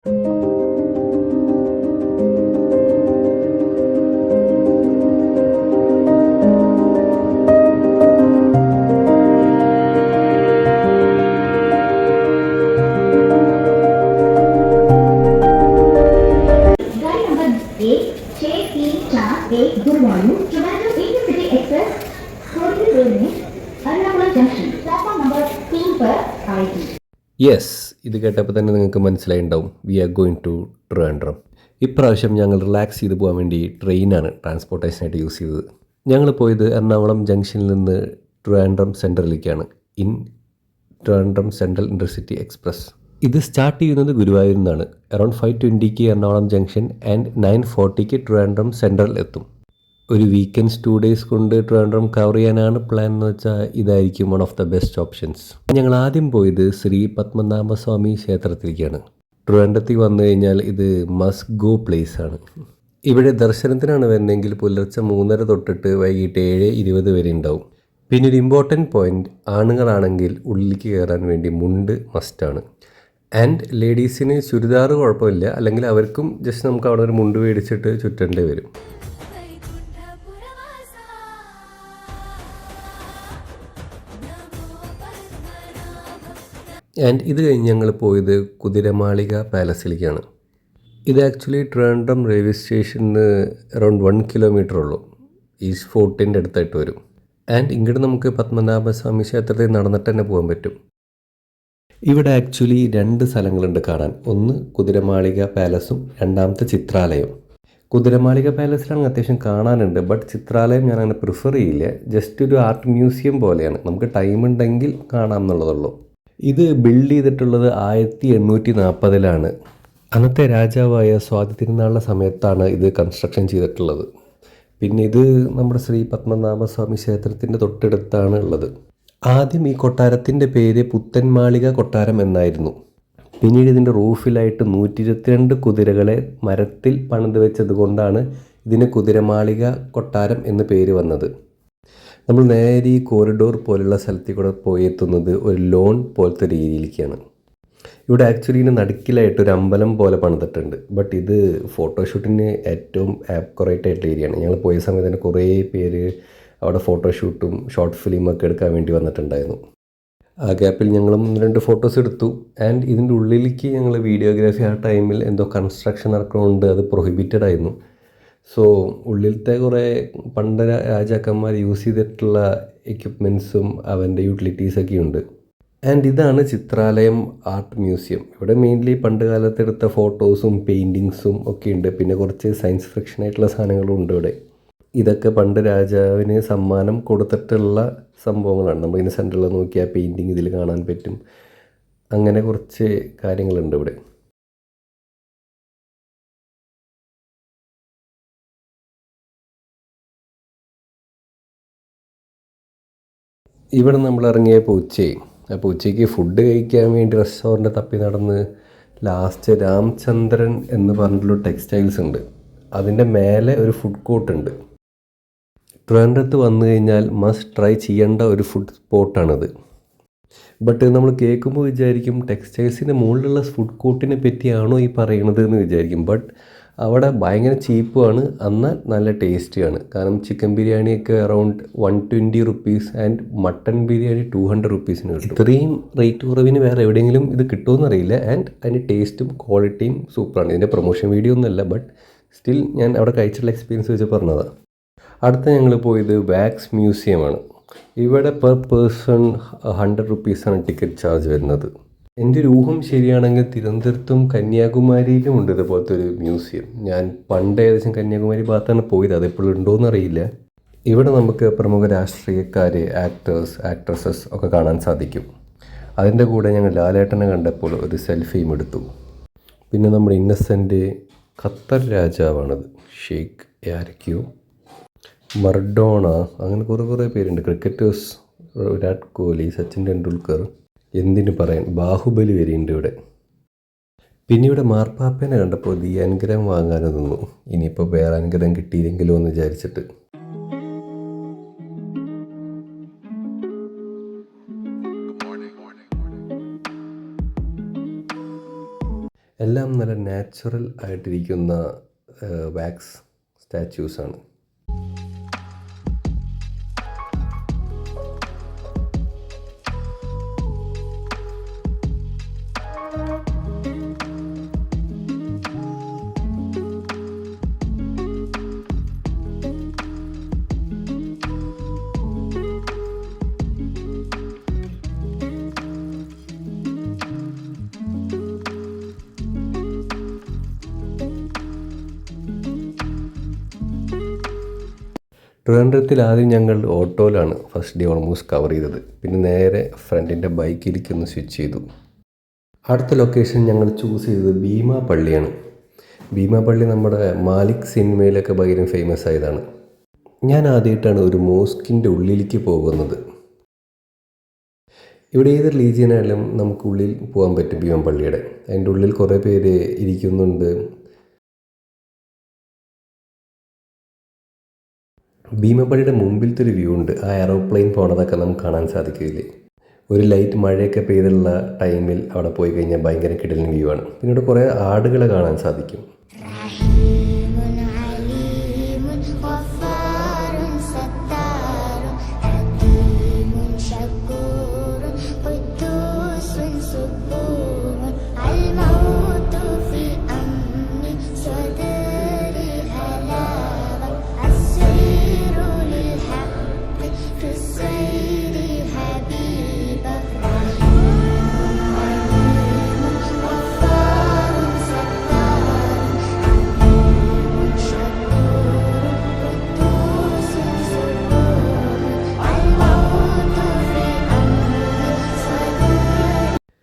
Guruvayur Trivandrum intercity express थोड़ी देर में Ernakulam junction platform number 3 पर आएगी. യെസ്, ഇത് കേട്ടപ്പോൾ തന്നെ നിങ്ങൾക്ക് മനസ്സിലായിട്ടുണ്ടാവും. We are going to Trivandrum. ഇപ്രാവശ്യം ഞങ്ങൾ റിലാക്സ് ചെയ്ത് പോകാൻ വേണ്ടി ട്രെയിനാണ് ട്രാൻസ്പോർട്ടേഷനായിട്ട് യൂസ് ചെയ്തത്. ഞങ്ങൾ പോയത് എറണാകുളം ജംഗ്ഷനിൽ നിന്ന് ട്രിവാൻഡ്രം സെൻട്രലിലേക്കാണ്. In Trivandrum Central Intercity Express. ഇത് സ്റ്റാർട്ട് ചെയ്യുന്നത് ഗുരുവായൂരിൽ നിന്നാണ്. Around 5:20 Ernakulam junction and 9:40 Trivandrum Central എത്തും. ഒരു വീക്കെൻഡ്സ് 2 days കൊണ്ട് ട്രിവാൻഡ്രം കവർ ചെയ്യാനാണ് പ്ലാൻ എന്ന് വെച്ചാൽ ഇതായിരിക്കും one of the best options. ഞങ്ങൾ ആദ്യം പോയത് ശ്രീ പത്മനാഭസ്വാമി ക്ഷേത്രത്തിലേക്കാണ്. ട്രിവാൻഡ്രത്തിൽ വന്നു കഴിഞ്ഞാൽ ഇത് മസ്റ്റ് ഗോ പ്ലേസ് ആണ്. ഇവിടെ ദർശനത്തിനാണ് വരുന്നതെങ്കിൽ പുലർച്ചെ 3:30 തൊട്ടിട്ട് വൈകിട്ട് 7:20 വരെ ഉണ്ടാവും. പിന്നെ ഒരു ഇമ്പോർട്ടൻറ്റ് പോയിന്റ്, ആണുങ്ങളാണെങ്കിൽ ഉള്ളിലേക്ക് കയറാൻ വേണ്ടി മുണ്ട് മസ്റ്റാണ്. ആൻഡ് ലേഡീസിന് ചുരിദാർ കുഴപ്പമില്ല, അല്ലെങ്കിൽ അവർക്കും ജസ്റ്റ് നമുക്ക് അവിടെ ഒരു മുണ്ട് മേടിച്ചിട്ട് ചുറ്റേണ്ടി വരും. ആൻഡ് ഇത് കഴിഞ്ഞ് ഞങ്ങൾ പോയത് കുതിരമാളിക പാലസിലേക്കാണ്. ഇത് ആക്ച്വലി ട്രിവാൻഡ്രം റെയിൽവേ സ്റ്റേഷനിൽ അറൗണ്ട് 1 kilometer ഉള്ളൂ. ഈസ്റ്റ് ഫോർട്ടിൻ്റെ അടുത്തായിട്ട് വരും. ആൻഡ് ഇങ്ങോട്ട് നമുക്ക് പത്മനാഭസ്വാമി ക്ഷേത്രത്തിൽ നടന്നിട്ട് തന്നെ പോകാൻ പറ്റും. ഇവിടെ ആക്ച്വലി 2 സ്ഥലങ്ങളുണ്ട് കാണാൻ. ഒന്ന് കുതിരമാളിക പാലസും രണ്ടാമത്തെ ചിത്രാലയം. കുതിരമാളിക പാലസിലാണെങ്കിൽ അത്യാവശ്യം കാണാനുണ്ട്, ബട്ട് ചിത്രാലയം ഞാൻ അങ്ങനെ പ്രിഫർ ചെയ്യില്ല. ജസ്റ്റ് ഒരു ആർട്ട് മ്യൂസിയം പോലെയാണ്, നമുക്ക് ടൈം ഉണ്ടെങ്കിൽ കാണാം എന്നുള്ളതുള്ളൂ. ഇത് ബിൽഡ് ചെയ്തിട്ടുള്ളത് 1840-ലാണ്. അന്നത്തെ രാജാവായ സ്വാതി തിരുനാളിൻ്റെ സമയത്താണ് ഇത് കൺസ്ട്രക്ഷൻ ചെയ്തിട്ടുള്ളത്. പിന്നെ ഇത് നമ്മുടെ ശ്രീ പത്മനാഭസ്വാമി ക്ഷേത്രത്തിൻ്റെ തൊട്ടടുത്താണ് ഉള്ളത്. ആദ്യം ഈ കൊട്ടാരത്തിൻ്റെ പേര് പുത്തൻമാളിക കൊട്ടാരം എന്നായിരുന്നു. പിന്നീട് ഇതിൻ്റെ റൂഫിലായിട്ട് 122 കുതിരകളെ മരത്തിൽ പണിത് വെച്ചത് കൊണ്ടാണ് ഇതിന് കുതിരമാളിക കൊട്ടാരം എന്ന് പേര് വന്നത്. നമ്മൾ നേരെ ഈ കോറിഡോർ പോലുള്ള സ്ഥലത്തിൽ കൂടെ പോയി എത്തുന്നത് ഒരു ലോൺ പോലത്തെ രീതിയിലേക്കാണ്. ഇവിടെ ആക്ച്വലി ഇതിന് നടുക്കിലായിട്ട് ഒരു അമ്പലം പോലെ പണിതിട്ടുണ്ട്. ബട്ട് ഇത് ഫോട്ടോഷൂട്ടിന് ഏറ്റവും ആപ്കറേറ്റ് ആയിട്ടുള്ള ഏരിയയാണ്. ഞങ്ങൾ പോയ സമയത്ത് തന്നെ കുറേ പേര് അവിടെ ഫോട്ടോഷൂട്ടും ഷോർട്ട് ഫിലിമൊക്കെ എടുക്കാൻ വേണ്ടി വന്നിട്ടുണ്ടായിരുന്നു. ആ ഗ്യാപ്പിൽ ഞങ്ങളും 2 ഫോട്ടോസ് എടുത്തു. ആൻഡ് ഇതിൻ്റെ ഉള്ളിലേക്ക് ഞങ്ങൾ വീഡിയോഗ്രാഫി ആ ടൈമിൽ എന്തോ കൺസ്ട്രക്ഷൻ നടക്കുന്നതുകൊണ്ട് അത് പ്രൊഹിബിറ്റഡ് ആയിരുന്നു. സോ ഉള്ളിലത്തെ കുറേ പണ്ട് രാജാക്കന്മാർ യൂസ് ചെയ്തിട്ടുള്ള എക്യുപ്മെൻറ്റ്സും അവൻ്റെ യൂട്ടിലിറ്റീസൊക്കെ ഉണ്ട്. ആൻഡ് ഇതാണ് ചിത്രാലയം ആർട്ട് മ്യൂസിയം. ഇവിടെ മെയിൻലി പണ്ട് കാലത്ത് എടുത്ത ഫോട്ടോസും പെയിൻറ്റിങ്സും ഒക്കെ ഉണ്ട്. പിന്നെ കുറച്ച് സയൻസ് ഫിക്ഷൻ ആയിട്ടുള്ള സാധനങ്ങളും ഉണ്ട് ഇവിടെ. ഇതൊക്കെ പണ്ട് രാജാവിന് സമ്മാനം കൊടുത്തിട്ടുള്ള സംഭവങ്ങളാണ്. നമുക്കിതിന് സെൻറ്ററിൽ നോക്കിയാൽ പെയിൻറ്റിങ് ഇതിൽ കാണാൻ പറ്റും. അങ്ങനെ കുറച്ച് കാര്യങ്ങളുണ്ട് ഇവിടെ. ഇവിടെ നമ്മൾ ഇറങ്ങിയപ്പോൾ ഉച്ചയായി. അപ്പോൾ ഉച്ചയ്ക്ക് ഫുഡ് കഴിക്കാൻ വേണ്ടി റെസ്റ്റോറൻറ്റ് തപ്പി നടന്ന് ലാസ്റ്റ് രാംചന്ദ്രൻ എന്ന് പറഞ്ഞിട്ടുള്ള ടെക്സ്റ്റൈൽസ് ഉണ്ട്. അതിൻ്റെ മേലെ ഒരു ഫുഡ് കോർട്ട് ഉണ്ട്. ട്രിവാൻഡ്രത്ത് വന്നു കഴിഞ്ഞാൽ മസ്റ്റ് ട്രൈ ചെയ്യേണ്ട ഒരു ഫുഡ് സ്പോട്ടാണിത്. ബട്ട് നമ്മൾ കേൾക്കുമ്പോൾ വിചാരിക്കും ടെക്സ്റ്റൈൽസിൻ്റെ മുകളിലുള്ള ഫുഡ് കോർട്ടിനെ പറ്റിയാണോ ഈ പറയണത് എന്ന് വിചാരിക്കും. ബട്ട് അവിടെ ഭയങ്കര ചീപ്പുമാണ്, എന്നാൽ നല്ല ടേസ്റ്റിയാണ്. കാരണം ചിക്കൻ ബിരിയാണിയൊക്കെ around 120 rupees and mutton biryani 200 rupees കിട്ടും. ഇത്രയും റേറ്റ് കുറവിന് വേറെ എവിടെയെങ്കിലും ഇത് കിട്ടുമെന്നറിയില്ല. ആൻഡ് അതിൻ്റെ ടേസ്റ്റും ക്വാളിറ്റിയും സൂപ്പറാണ്. ഇതിൻ്റെ പ്രൊമോഷൻ വീഡിയോ ഒന്നുമല്ല, ബട്ട് സ്റ്റിൽ ഞാൻ അവിടെ കഴിച്ചിട്ടുള്ള എക്സ്പീരിയൻസ് വെച്ച് പറഞ്ഞതാണ്. അടുത്ത ഞങ്ങൾ പോയത് വാക്സ് മ്യൂസിയമാണ്. ഇവിടെ per person 100 rupees ticket charge വരുന്നത്. എൻ്റെ ഒരു ഊഹം ശരിയാണെങ്കിൽ തിരുവനന്തപുരത്തും കന്യാകുമാരിയിലും ഉണ്ട് ഇതുപോലത്തെ ഒരു മ്യൂസിയം. ഞാൻ പണ്ട് ഏകദേശം കന്യാകുമാരി ഭാഗത്താണ് പോയത്, അതെപ്പോഴും ഉണ്ടോയെന്ന് അറിയില്ല. ഇവിടെ നമുക്ക് പ്രമുഖ രാഷ്ട്രീയക്കാർ, ആക്ടേഴ്സ്, ആക്ട്രസസ് ഒക്കെ കാണാൻ സാധിക്കും. അതിൻ്റെ കൂടെ ഞങ്ങൾ ലാലേട്ടനെ കണ്ടപ്പോൾ ഒരു സെൽഫിയും എടുത്തു. പിന്നെ നമ്മുടെ ഇന്നസെൻ്റ് ഖത്തർ രാജാവാണത്, ഷെയ്ഖ് ആരൊക്കെയോ, മർഡോണ, അങ്ങനെ കുറേ പേരുണ്ട്. ക്രിക്കറ്റേഴ്സ്, വിരാട് കോഹ്ലി, സച്ചിൻ ടെണ്ടുൽക്കർ, എന്തിനു പറയാൻ, ബാഹുബലി വരെയുണ്ട് ഇവിടെ. പിന്നെ ഇവിടെ മാർപ്പാപ്പേനെ കണ്ടപ്പോൾ ഈ അനുഗ്രഹം വാങ്ങാൻ നിന്നു. ഇനിയിപ്പോൾ വേറെ അനുഗ്രഹം കിട്ടിയില്ലെങ്കിലോ എന്ന് വിചാരിച്ചിട്ട്. എല്ലാം നല്ല നാച്ചുറൽ ആയിട്ടിരിക്കുന്ന വാക്സ് സ്റ്റാച്യൂസാണ്. ട്രിവാൻഡ്രത്തിൽ ആദ്യം ഞങ്ങൾ ഓട്ടോയിലാണ് ഫസ്റ്റ് ഡേ ഓൾമോസ്റ്റ് കവർ ചെയ്തത്. പിന്നെ നേരെ ഫ്രണ്ടിൻ്റെ ബൈക്കിലേക്ക് ഒന്ന് സ്വിച്ച് ചെയ്തു. അടുത്ത ലൊക്കേഷൻ ഞങ്ങൾ ചൂസ് ചെയ്തത് ഭീമാ പള്ളിയാണ്. ഭീമാ പള്ളി നമ്മുടെ മാലിക് സിനിമയിലൊക്കെ ഭയങ്കര ഫേമസ് ആയതാണ്. ഞാൻ ആദ്യമായിട്ടാണ് ഒരു മോസ്കിൻ്റെ ഉള്ളിലേക്ക് പോകുന്നത്. ഇവിടെ ഏത് റിലീജിയനായാലും നമുക്ക് ഉള്ളിൽ പോകാൻ പറ്റും. ഭീമാ പള്ളിയുടെ അതിൻ്റെ ഉള്ളിൽ കുറേ പേര് ഇരിക്കുന്നുണ്ട്. ഭീമപള്ളിയുടെ മുമ്പിലത്തെ ഒരു വ്യൂ ഉണ്ട്. ആ എയറോപ്ലെയിൻ പോണതൊക്കെ നമുക്ക് കാണാൻ സാധിക്കില്ലേ. ഒരു ലൈറ്റ് മഴയൊക്കെ പെയ്തുള്ള ടൈമിൽ അവിടെ പോയി കഴിഞ്ഞാൽ ഭയങ്കര കിടലൻ വ്യൂ ആണ്. പിന്നെ ഇവിടെ കുറേ ആടുകളെ കാണാൻ സാധിക്കും.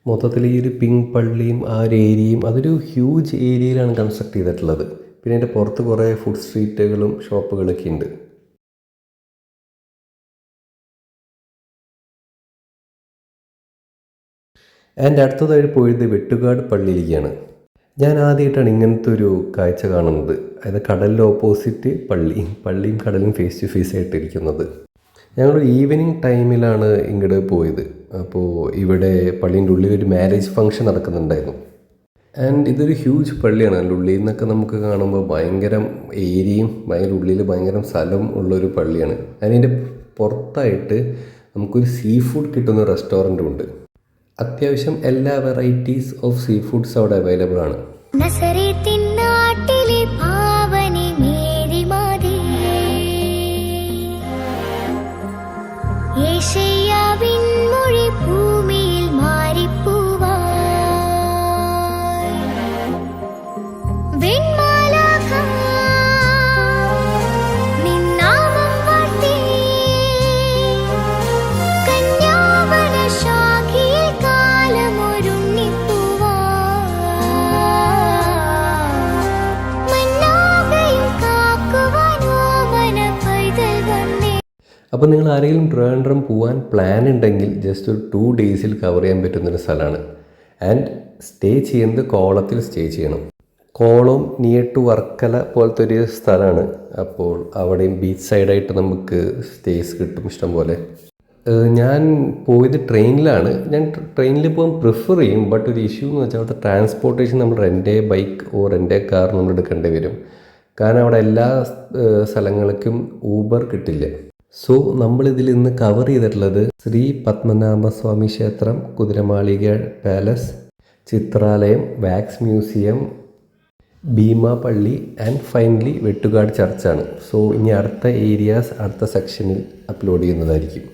മൊത്തത്തിൽ ഈ ഒരു പിങ്ക് പള്ളിയും ആ ഒരു ഏരിയയും അതൊരു ഹ്യൂജ് ഏരിയയിലാണ് കൺസ്ട്രക്ട് ചെയ്തിട്ടുള്ളത്. പിന്നെ അതിൻ്റെ പുറത്ത് കുറേ ഫുഡ് സ്ട്രീറ്റുകളും ഷോപ്പുകളൊക്കെ ഉണ്ട്. ആൻഡ് അടുത്തതായിട്ട് പോയത് വെട്ടുകാട് പള്ളിയിലേക്കാണ്. ഞാൻ ആദ്യമായിട്ടാണ് ഇങ്ങനത്തെ ഒരു കാഴ്ച കാണുന്നത്. അതായത് കടലിൻ്റെ ഓപ്പോസിറ്റ് പള്ളിയും കടലും ഫേസ് ടു ഫേസ് ആയിട്ടിരിക്കുന്നത്. ഞങ്ങൾ ഈവനിങ് ടൈമിലാണ് ഇങ്ങോട്ട് പോയത്. അപ്പോൾ ഇവിടെ പള്ളീൻ്റെ ഉള്ളിൽ ഒരു മാരേജ് ഫംഗ്ഷൻ നടക്കുന്നുണ്ടായിരുന്നു. ആൻഡ് ഇതൊരു ഹ്യൂജ് പള്ളിയാണ്. അതിൻ്റെ ഉള്ളിൽ നിന്നൊക്കെ നമുക്ക് കാണുമ്പോൾ ഭയങ്കര ഏരിയയും ഭയങ്കര ഉള്ളിൽ ഭയങ്കര സ്ഥലം ഉള്ളൊരു പള്ളിയാണ്. അതിൻ്റെ പുറത്തായിട്ട് നമുക്കൊരു സീ ഫുഡ് കിട്ടുന്ന റെസ്റ്റോറൻറ്റും ഉണ്ട്. അത്യാവശ്യം എല്ലാ വെറൈറ്റീസ് ഓഫ് സീ ഫുഡ്സ് അവിടെ അവൈലബിൾ ആണ്. അപ്പോൾ നിങ്ങൾ ആരെങ്കിലും ട്രിവാൻഡ്രം പോകാൻ പ്ലാൻ ഉണ്ടെങ്കിൽ ജസ്റ്റ് ഒരു 2 days കവർ ചെയ്യാൻ പറ്റുന്നൊരു സ്ഥലമാണ്. ആൻഡ് സ്റ്റേ ചെയ്യുന്നത് കോളത്തിൽ സ്റ്റേ ചെയ്യണം. കോളം നിയർ ടു വർക്കല പോലത്തെ ഒരു സ്ഥലമാണ്. അപ്പോൾ അവിടെയും ബീച്ച് സൈഡായിട്ട് നമുക്ക് സ്റ്റേസ് കിട്ടും ഇഷ്ടം പോലെ. ഞാൻ പോയത് ട്രെയിനിലാണ്. ഞാൻ ട്രെയിനിൽ പോകാൻ പ്രിഫർ ചെയ്യും. ബട്ട് ഒരു ഇഷ്യൂ എന്ന് വെച്ചാൽ അവിടുത്തെ ട്രാൻസ്പോർട്ടേഷൻ നമ്മൾ റെൻ്റ് ബൈക്ക് റെൻ്റ് കാർ നമ്മൾ എടുക്കേണ്ടി വരും. കാരണം അവിടെ എല്ലാ സ്ഥലങ്ങൾക്കും ഊബർ കിട്ടില്ല. സോ നമ്മളിതിൽ ഇന്ന് കവർ ചെയ്തിട്ടുള്ളത് ശ്രീ പത്മനാഭസ്വാമി ക്ഷേത്രം, Kuthiramalika palace, Chitralayam, wax museum, Bheema Palli and finally Vettukad ചർച്ചാണ്. സോ ഇനി അടുത്ത ഏരിയാസ് അടുത്ത സെക്ഷനിൽ അപ്ലോഡ് ചെയ്യുന്നതായിരിക്കും.